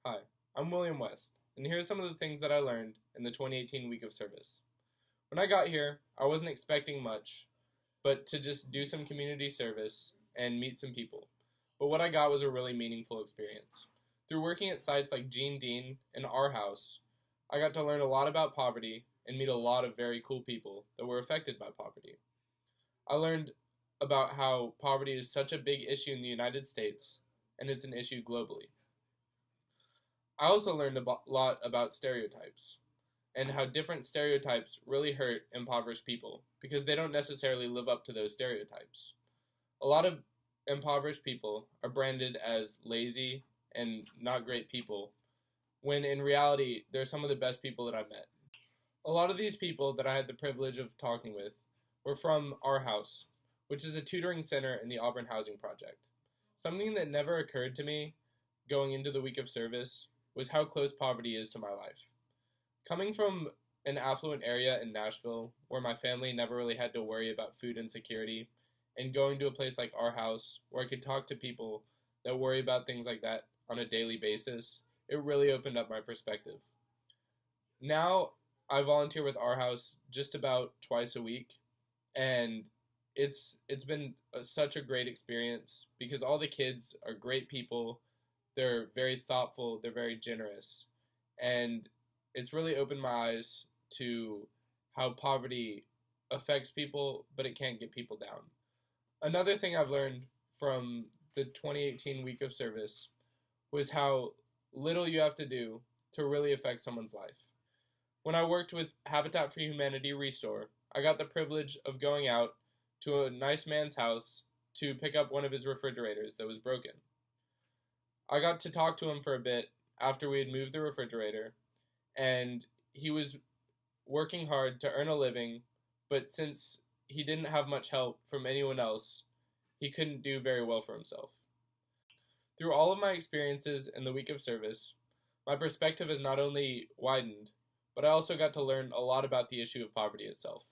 Hi, I'm William West, and here are some of the things that I learned in the 2018 week of service. When I got here, I wasn't expecting much, but to just do some community service and meet some people. But what I got was a really meaningful experience. Through working at sites like Gene Dean and Our House, I got to learn a lot about poverty and meet a lot of very cool people that were affected by poverty. I learned about how poverty is such a big issue in the United States, and it's an issue globally. I also learned a lot about stereotypes and how different stereotypes really hurt impoverished people because they don't necessarily live up to those stereotypes. A lot of impoverished people are branded as lazy and not great people, when in reality, they're some of the best people that I met. A lot of these people that I had the privilege of talking with were from Our House, which is a tutoring center in the Auburn Housing Project. Something that never occurred to me going into the week of service was how close poverty is to my life. Coming from an affluent area in Nashville, where my family never really had to worry about food insecurity, and going to a place like Our House, where I could talk to people that worry about things like that on a daily basis, it really opened up my perspective. Now, I volunteer with Our House just about twice a week, and it's been such a great experience because all the kids are great people. They're very thoughtful, they're very generous, and it's really opened my eyes to how poverty affects people, but it can't get people down. Another thing I've learned from the 2018 week of service was how little you have to do to really affect someone's life. When I worked with Habitat for Humanity Restore, I got the privilege of going out to a nice man's house to pick up one of his refrigerators that was broken. I got to talk to him for a bit after we had moved the refrigerator, and he was working hard to earn a living, but since he didn't have much help from anyone else, he couldn't do very well for himself. Through all of my experiences in the week of service, my perspective has not only widened, but I also got to learn a lot about the issue of poverty itself.